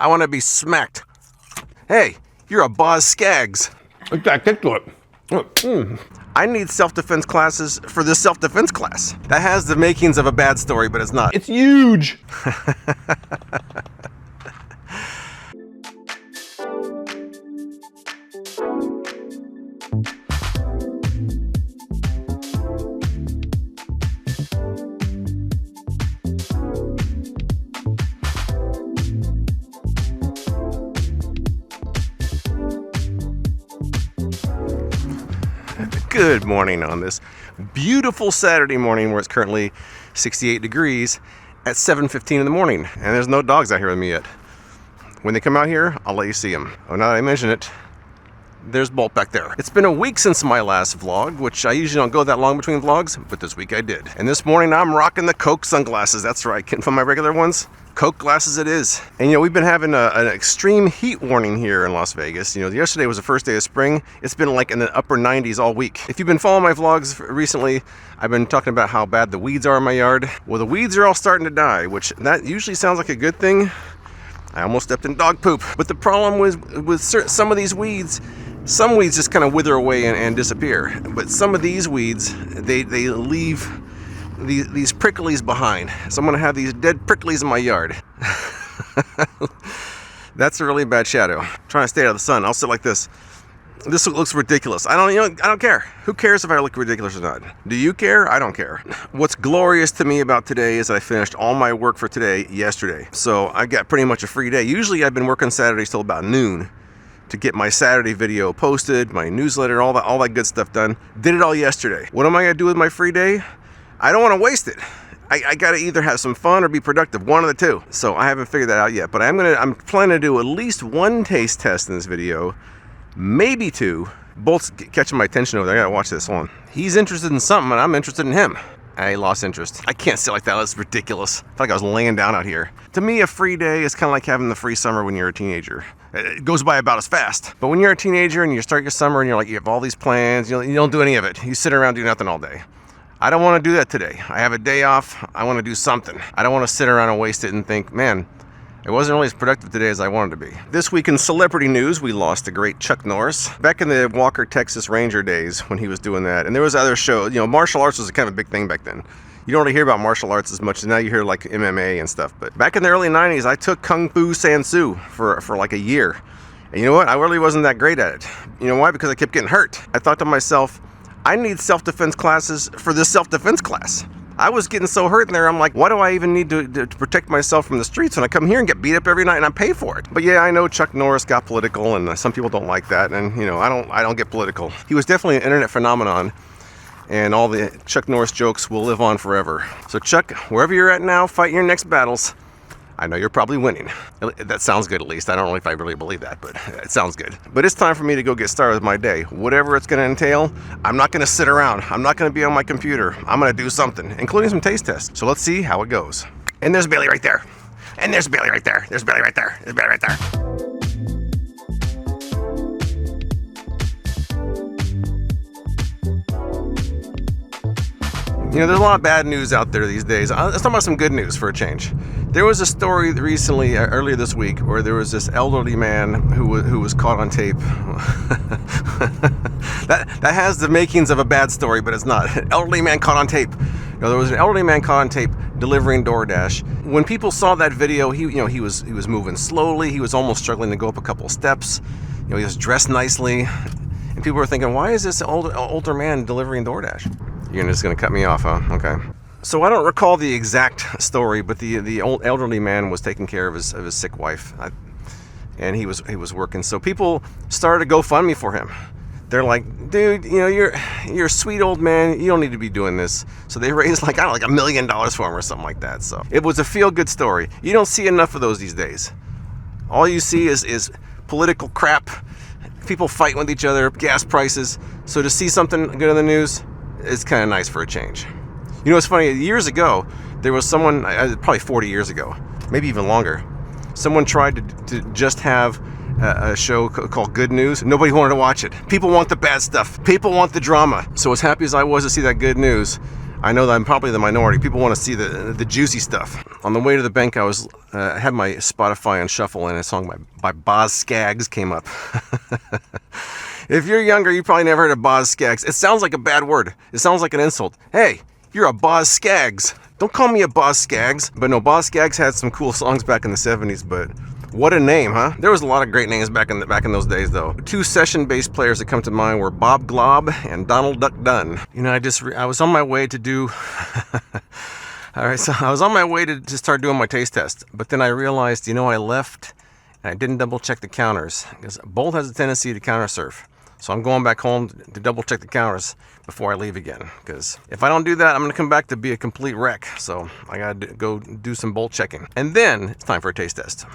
I want to be smacked. Hey, you're a boss Scaggs. Look at that kick to it. I need self-defense classes for this self-defense class. That has the makings of a bad story, but it's not. It's huge. Good morning on this beautiful Saturday morning where it's currently 68 degrees at 7:15 in the morning. And there's no dogs out here with me yet. When they come out here, I'll let you see them. Oh, now that I mention it, there's Bolt back there. It's been a week since my last vlog, which I usually don't go that long between vlogs, but this week I did. And this morning I'm rocking the Coke sunglasses. That's right, getting from my regular ones. Coke glasses it is. And you know, we've been having an extreme heat warning here in Las Vegas. You know, yesterday was the first day of spring. It's been like in the upper 90s all week. If you've been following my vlogs recently, I've been talking about how bad the weeds are in my yard. Well, the weeds are all starting to die, which that usually sounds like a good thing. I almost stepped in dog poop. But the problem with some of these weeds, some weeds just kind of wither away and disappear. But some of these weeds, they leave these pricklies behind. So I'm gonna have these dead pricklies in my yard. That's a really bad shadow. I'm trying to stay out of the sun. I'll sit like this. This looks ridiculous. I don't care. Who cares if I look ridiculous or not? Do you care? I don't care. What's glorious to me about today is that I finished all my work for today yesterday. So I got pretty much a free day. Usually I've been working Saturdays till about noon to get my Saturday video posted, my newsletter, all that good stuff done. Did it all yesterday. What am I gonna do with my free day? I don't want to waste it. I gotta either have some fun or be productive, one of the two. So I haven't figured that out yet, but I'm planning to do at least one taste test in this video, maybe two. Bolt's catching my attention over there. I gotta watch this. Hold on. He's interested in something and I'm interested in him. I lost interest. I can't sit like that. That's ridiculous. I felt like I was laying down out here. To me, a free day is kind of like having the free summer when you're a teenager. It goes by about as fast. But when you're a teenager and you start your summer and you're like, you have all these plans, you don't do any of it. You sit around doing nothing all day. I don't want to do that today. I have a day off. I want to do something. I don't want to sit around and waste it and think, man, it wasn't really as productive today as I wanted to be. This week in celebrity news, we lost the great Chuck Norris. Back in the Walker, Texas Ranger days when he was doing that, and there was other shows, you know, martial arts was a kind of a big thing back then. You don't really hear about martial arts as much as now you hear like MMA and stuff. But back in the early 90s, I took Kung Fu Sansu for like a year. And you know what? I really wasn't that great at it. You know why? Because I kept getting hurt. I thought to myself, I need self-defense classes for this self-defense class. I was getting so hurt in there, I'm like, why do I even need to protect myself from the streets when I come here and get beat up every night and I pay for it? But yeah, I know Chuck Norris got political and some people don't like that, and you know, I don't get political. He was definitely an internet phenomenon, and all the Chuck Norris jokes will live on forever. So Chuck, wherever you're at now, fight your next battles. I know you're probably winning. That sounds good, at least. I don't know if I really believe that, but it sounds good. But it's time for me to go get started with my day. Whatever it's gonna entail, I'm not gonna sit around. I'm not gonna be on my computer. I'm gonna do something, including some taste tests. So let's see how it goes. And there's Bailey right there. And there's Bailey right there. There's Bailey right there. There's Bailey right there. You know, there's a lot of bad news out there these days. Let's talk about some good news for a change. There was a story recently, earlier this week, where there was this elderly man who was caught on tape. that has the makings of a bad story, but it's not. An elderly man caught on tape. You know, there was an elderly man caught on tape delivering DoorDash. When people saw that video, he was moving slowly. He was almost struggling to go up a couple steps. You know, he was dressed nicely, and people were thinking, why is this older man delivering DoorDash? You're just gonna cut me off, huh? Okay. So I don't recall the exact story, but the old elderly man was taking care of his sick wife, and he was working. So people started to GoFundMe for him. They're like, dude, you know, you're a sweet old man. You don't need to be doing this. So they raised like, I don't know, like $1 million for him or something like that. So it was a feel-good story. You don't see enough of those these days. All you see is political crap, people fighting with each other, gas prices. So to see something good in the news is kind of nice for a change. You know, it's funny, years ago, there was someone, probably 40 years ago, maybe even longer, someone tried to just have a show called Good News. Nobody wanted to watch it. People want the bad stuff. People want the drama. So as happy as I was to see that good news, I know that I'm probably the minority. People want to see the juicy stuff. On the way to the bank, I had my Spotify on shuffle, and a song by Boz Scaggs came up. If you're younger, you probably never heard of Boz Scaggs. It sounds like a bad word. It sounds like an insult. Hey, you're a Boz Scaggs. Don't call me a Boz Scaggs. But no, Boz Scaggs had some cool songs back in the 70s, but what a name, huh? There was a lot of great names back in those days, though. Two session-based players that come to mind were Bob Glob and Donald Duck Dunn. You know, I was on my way to do... All right, so I was on my way to start doing my taste test, but then I realized, you know, I left and I didn't double-check the counters, because Bolt has a tendency to counter-surf. So I'm going back home to double-check the counters before I leave again, because if I don't do that, I'm going to come back to be a complete wreck. So I got to go do some Bolt checking. And then it's time for a taste test.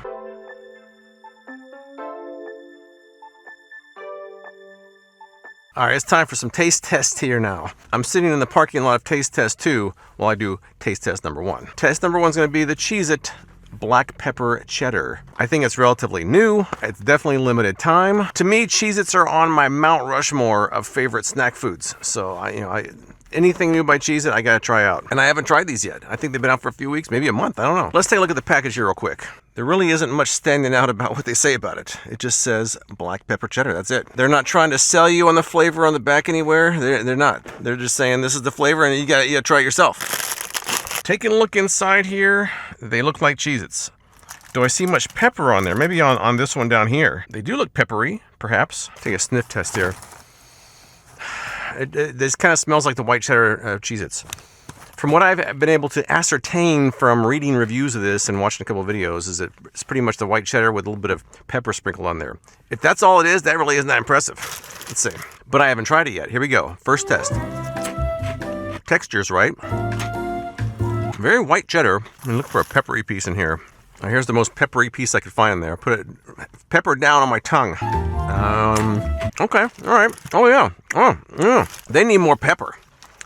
All right, it's time for some taste tests here now. I'm sitting in the parking lot of Taste Test 2 while I do Taste Test number 1. Test number 1 is going to be the Cheez-It Black Pepper Cheddar. I think it's relatively new. It's definitely limited time. To me, Cheez-Its are on my Mount Rushmore of favorite snack foods. So anything new by Cheez-It, I gotta try out. And I haven't tried these yet. I think they've been out for a few weeks, maybe a month, I don't know. Let's take a look at the package here real quick. There really isn't much standing out about what they say about it. It just says Black Pepper Cheddar, that's it. They're not trying to sell you on the flavor on the back anywhere. They're not. They're just saying this is the flavor and you gotta try it yourself. Taking a look inside here, they look like Cheez-Its. Do I see much pepper on there? Maybe on this one down here. They do look peppery, perhaps. Take a sniff test here. This kind of smells like the white cheddar Cheez-Its. From what I've been able to ascertain from reading reviews of this and watching a couple of videos, is that it's pretty much the white cheddar with a little bit of pepper sprinkled on there. If that's all it is, that really isn't that impressive. Let's see. But I haven't tried it yet. Here we go. First test. Texture's right. Very white cheddar. I'm gonna look for a peppery piece in here. Now here's the most peppery piece I could find there. Put it peppered down on my tongue. Okay, all right. Oh yeah. Oh yeah. They need more pepper.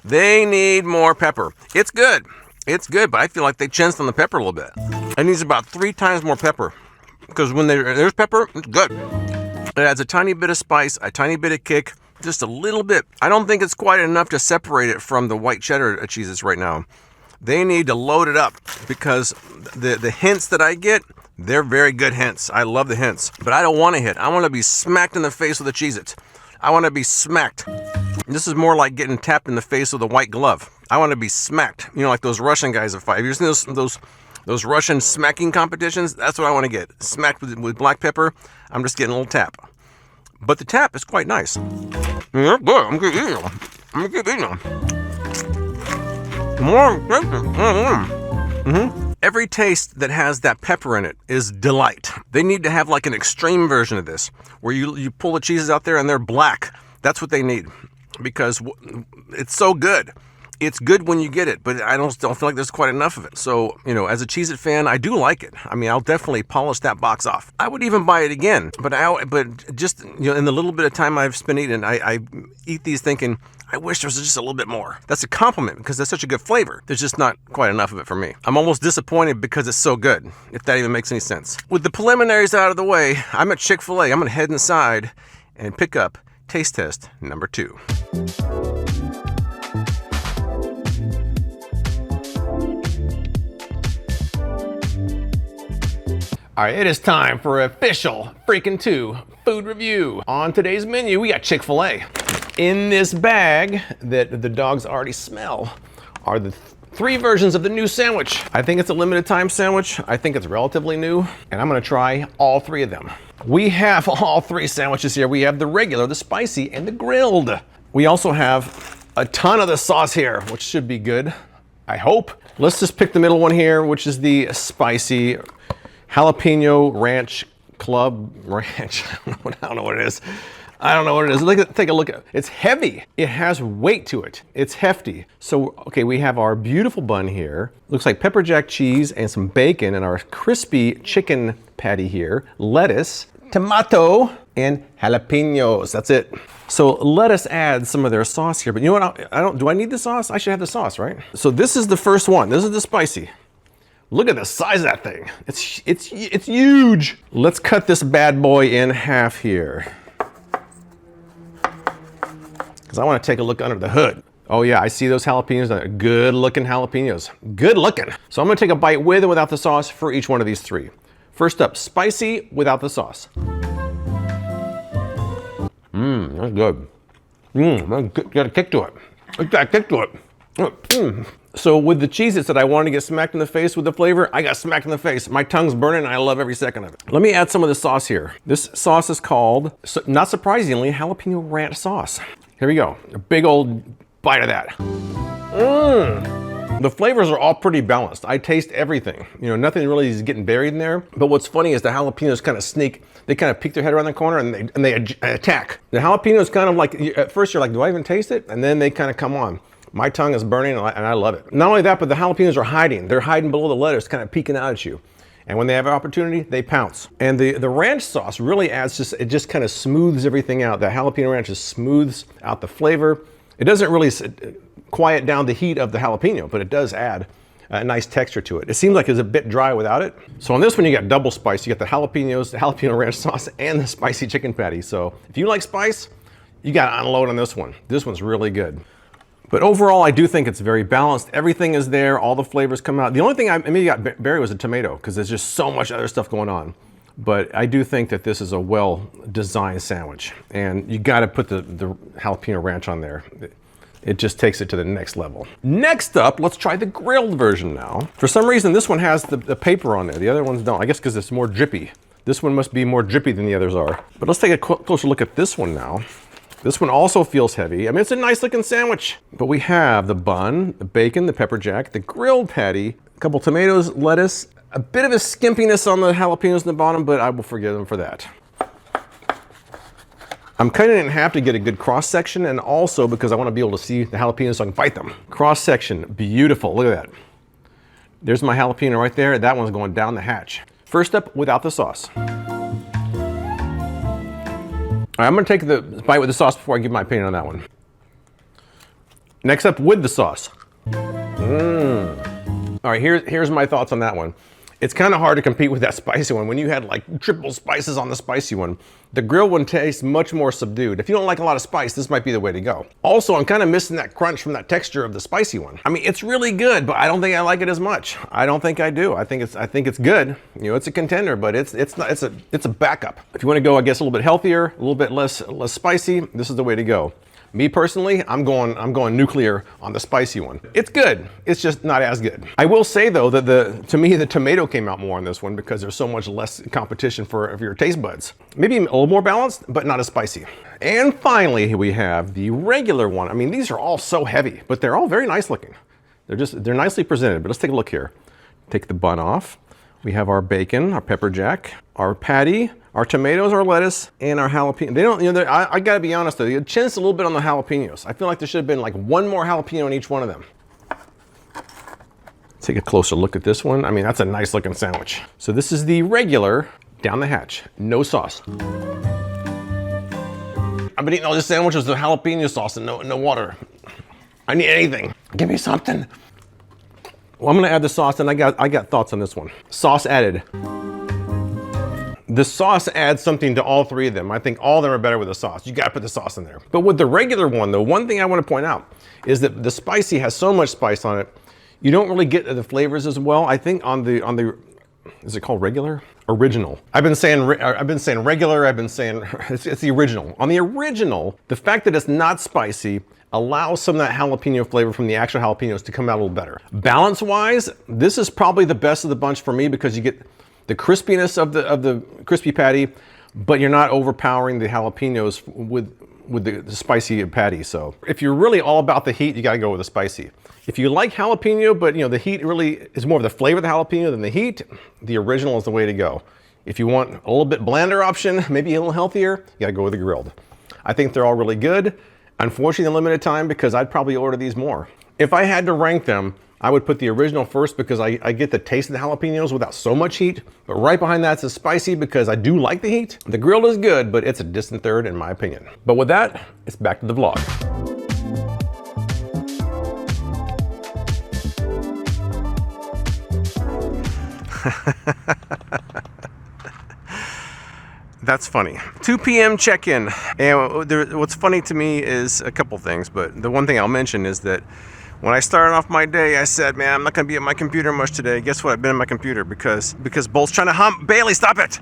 They need more pepper. It's good. It's good, but I feel like they chanced on the pepper a little bit. It needs about 3 times more pepper, because when there's pepper, it's good. It adds a tiny bit of spice, a tiny bit of kick, just a little bit. I don't think it's quite enough to separate it from the white cheddar Cheez-Its right now. They need to load it up, because the hints that I get, they're very good hints. I love the hints, but I don't want to hit. I want to be smacked in the face with a Cheez-It. I want to be smacked. This is more like getting tapped in the face with a white glove. I want to be smacked. You know, like those Russian guys that fight. Have you seen those Russian smacking competitions? That's what I want to get. Smacked with black pepper. I'm just getting a little tap. But the tap is quite nice. Yeah, good. I'm going to eat them. I'm going to keep eating them. More. Every taste that has that pepper in it is delight. They need to have like an extreme version of this, where you pull the cheeses out there and they're black. That's what they need, because it's so good. It's good when you get it, but I don't feel like there's quite enough of it. So, you know, as a Cheez-It fan, I do like it. I mean, I'll definitely polish that box off. I would even buy it again, but just, you know, in the little bit of time I've spent eating, I eat these thinking, I wish there was just a little bit more. That's a compliment, because that's such a good flavor. There's just not quite enough of it for me. I'm almost disappointed because it's so good, if that even makes any sense. With the preliminaries out of the way, I'm at Chick-fil-A. I'm gonna head inside and pick up taste test number 2. All right, it is time for official freaking 2 food review. On today's menu, we got Chick-fil-A. In this bag that the dogs already smell are the 3 versions of the new sandwich. I think it's a limited time sandwich. I think it's relatively new, and I'm gonna try all 3 of them. We have all 3 sandwiches here. We have the regular, the spicy, and the grilled. We also have a ton of the sauce here, which should be good, I hope. Let's just pick the middle one here, which is the spicy Jalapeno Ranch Club Ranch. I don't know what it is. I don't know what it is. Take a look at it. It's heavy. It has weight to it. It's hefty. So, okay, we have our beautiful bun here. Looks like pepper jack cheese and some bacon, and our crispy chicken patty here. Lettuce, tomato, and jalapenos. That's it. So let us add some of their sauce here. But you know what? Do I need the sauce? I should have the sauce, right? So this is the first one. This is the spicy. Look at the size of that thing. It's huge. Let's cut this bad boy in half here, because I want to take a look under the hood. Oh yeah, I see those jalapenos. Good looking jalapenos. Good looking. So I'm gonna take a bite with and without the sauce for each one of these three. First up, spicy without the sauce. That's good. That's good. Got a kick to it. It's got a kick to it. So with the Cheez-Its that I wanted to get smacked in the face with the flavor, I got smacked in the face. My tongue's burning and I love every second of it. Let me add some of the sauce here. This sauce is called, not surprisingly, jalapeno ranch sauce. Here we go. A big old bite of that. The flavors are all pretty balanced. I taste everything. You know, nothing really is getting buried in there. But what's funny is the jalapenos kind of sneak, they kind of peek their head around the corner and they attack. The jalapenos kind of like, at first you're like, do I even taste it? And then they kind of come on. My tongue is burning and I love it. Not only that, but the jalapenos are hiding. They're hiding below the lettuce, kind of peeking out at you. And when they have an opportunity, they pounce. And the ranch sauce really adds it just kind of smooths everything out. The jalapeno ranch just smooths out the flavor. It doesn't really quiet down the heat of the jalapeno, but it does add a nice texture to it. It seems like it's a bit dry without it. So on this one, you got double spice. You got the jalapenos, the jalapeno ranch sauce, and the spicy chicken patty. So if you like spice, you got to unload on this one. This one's really good. But overall, I do think it's very balanced. Everything is there. All the flavors come out. The only thing I maybe got buried was a tomato because there's just so much other stuff going on. But I do think that this is a well-designed sandwich. And you got to put the jalapeno ranch on there. It just takes it to the next level. Next up, let's try the grilled version now. For some reason, this one has the paper on there. The other ones don't. I guess because it's more drippy. This one must be more drippy than the others are. But let's take a closer look at this one now. This one also feels heavy. I mean, it's a nice looking sandwich. But we have the bun, the bacon, the pepper jack, the grilled patty, a couple tomatoes, lettuce, a bit of a skimpiness on the jalapenos in the bottom, but I will forgive them for that. I'm cutting it in half to get a good cross section and also because I want to be able to see the jalapenos so I can bite them. Cross section, beautiful, look at that. There's my jalapeno right there. That one's going down the hatch. First up, without the sauce. All right, I'm gonna take the bite with the sauce before I give my opinion on that one. Next up, with the sauce. All right, here's my thoughts on that one. It's kind of hard to compete with that spicy one. When you had like triple spices on the spicy one, the grilled one tastes much more subdued. If you don't like a lot of spice, this might be the way to go. Also, I'm kind of missing that crunch from that texture of the spicy one. I mean, it's really good, but I don't think I like it as much. I don't think I do. I think it's good. You know, it's a contender, but it's a backup. If you want to go, I guess, a little bit healthier, a little bit less spicy, this is the way to go. Me personally, I'm going nuclear on the spicy one. It's good, it's just not as good. I will say though that to me the tomato came out more on this one because there's so much less competition for your taste buds. Maybe a little more balanced, but not as spicy. And finally, we have the regular one. I mean, these are all so heavy, but they're all very nice looking. They're nicely presented, but let's take a look here. Take the bun off. We have our bacon, our pepper jack, our patty, our tomatoes, our lettuce, and our jalapeno. They don't, you know, I gotta be honest though, you chinced a little bit on the jalapenos. I feel like there should have been like one more jalapeno in each one of them. Take a closer look at this one. I mean, that's a nice looking sandwich. So this is the regular down the hatch, no sauce. I've been eating all these sandwiches with jalapeno sauce and no water. I need anything. Give me something. Well, I'm gonna add the sauce, and I got thoughts on this one. Sauce added. The sauce adds something to all three of them. I think all of them are better with the sauce. You gotta put the sauce in there. But with the regular one though, one thing I wanna point out is that the spicy has so much spice on it, you don't really get the flavors as well. I think on the, is it called regular? Original. I've been saying regular, it's the original. On the original, the fact that it's not spicy allows some of that jalapeno flavor from the actual jalapenos to come out a little better. Balance-wise, this is probably the best of the bunch for me because you get the crispiness of the crispy patty, but you're not overpowering the jalapenos with the spicy patty. So if you're really all about the heat, you gotta go with the spicy. If you like jalapeno, but you know the heat really is more of the flavor of the jalapeno than the heat, the original is the way to go. If you want a little bit blander option, maybe a little healthier, you gotta go with the grilled. I think they're all really good. Unfortunately, limited time because I'd probably order these more. If I had to rank them, I would put the original first because I get the taste of the jalapenos without so much heat. But right behind that's the spicy because I do like the heat. The grilled is good, but it's a distant third in my opinion. But with that, it's back to the vlog. That's funny. 2 p.m. check-in. And what's funny to me is a couple things, but the one thing I'll mention is that when I started off my day, I said, man, I'm not going to be at my computer much today. Guess what? I've been at my computer because Bolt's trying to hump. Bailey, stop it.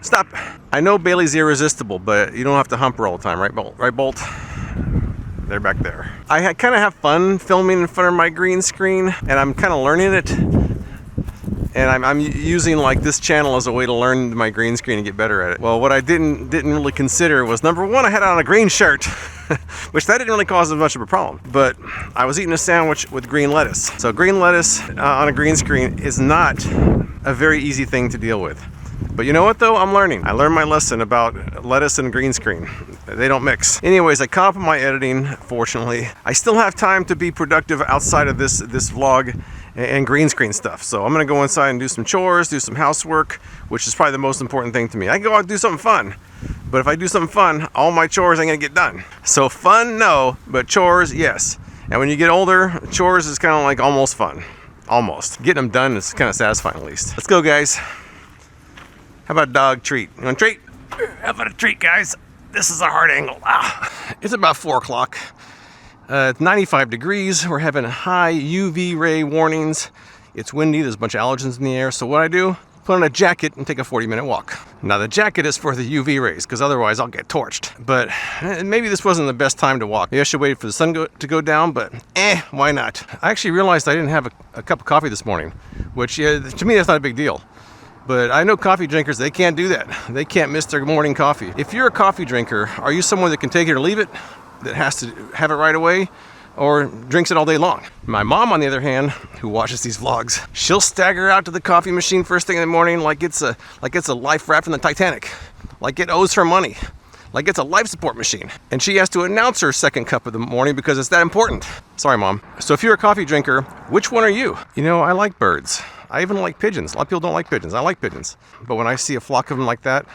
Stop. I know Bailey's irresistible, but you don't have to hump her all the time, right, Bolt? Right, Bolt? They're back there. I kind of have fun filming in front of my green screen, and I'm kind of learning it. And I'm using like this channel as a way to learn my green screen and get better at it. Well, what I didn't really consider was, number one, I had on a green shirt, which that didn't really cause as much of a problem. But I was eating a sandwich with green lettuce. So green lettuce on a green screen is not a very easy thing to deal with. But you know what though? I'm learning. I learned my lesson about lettuce and green screen. They don't mix. Anyways, I caught up on my editing, fortunately. I still have time to be productive outside of this vlog and green screen stuff. So I'm gonna go inside and do some chores, do some housework, which is probably the most important thing to me. I can go out and do something fun, but if I do something fun, all my chores ain't gonna get done. So fun, no, but chores, yes. And when you get older, chores is kind of like almost fun. Almost. Getting them done is kind of satisfying at least. Let's go, guys. How about a dog treat? You want a treat? How about a treat, guys? This is a hard angle. It's about 4 o'clock. It's 95 degrees. We're having high UV ray warnings. It's windy. There's a bunch of allergens in the air. So what I do, put on a jacket and take a 40-minute walk. Now the jacket is for the UV rays, because otherwise I'll get torched. But maybe this wasn't the best time to walk. Maybe I should wait for the sun to go down, but why not? I actually realized I didn't have a cup of coffee this morning, which to me that's not a big deal. But I know coffee drinkers, they can't do that. They can't miss their morning coffee. If you're a coffee drinker, are you someone that can take it or leave it? That has to have it right away? Or drinks it all day long? My mom, on the other hand, who watches these vlogs, she'll stagger out to the coffee machine first thing in the morning like it's a life raft from the Titanic. Like it owes her money. Like it's a life support machine. And she has to announce her second cup of the morning because it's that important. Sorry, Mom. So if you're a coffee drinker, which one are you? You know, I like birds. I even like pigeons. A lot of people don't like pigeons. I like pigeons. But when I see a flock of them like that,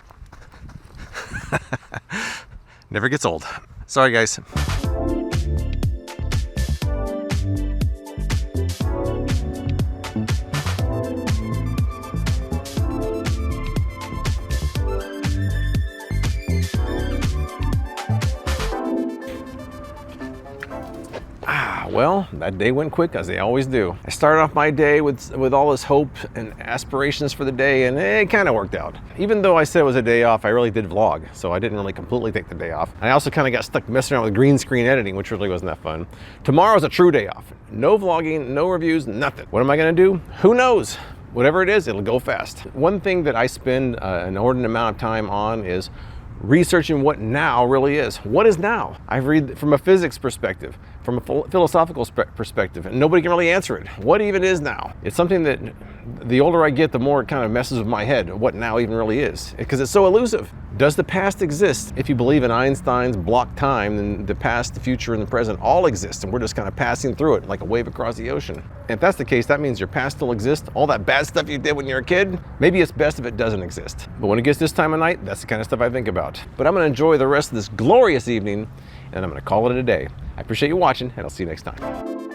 never gets old. Sorry, guys. Well, that day went quick, as they always do. I started off my day with all this hope and aspirations for the day, and it kind of worked out. Even though I said it was a day off, I really did vlog, so I didn't really completely take the day off. I also kind of got stuck messing around with green screen editing, which really wasn't that fun. Tomorrow's a true day off. No vlogging, no reviews, nothing. What am I gonna do? Who knows? Whatever it is, it'll go fast. One thing that I spend an inordinate amount of time on is researching what now really is. What is now? I read from a physics perspective, from a philosophical perspective, and nobody can really answer it. What even is now? It's something that the older I get, the more it kind of messes with my head, what now even really is, because it's so elusive. Does the past exist? If you believe in Einstein's block time, then the past, the future, and the present all exist, and we're just kind of passing through it like a wave across the ocean. And if that's the case, that means your past still exists. All that bad stuff you did when you were a kid, maybe it's best if it doesn't exist. But when it gets this time of night, that's the kind of stuff I think about. But I'm gonna enjoy the rest of this glorious evening, and I'm gonna call it a day. I appreciate you watching, and I'll see you next time.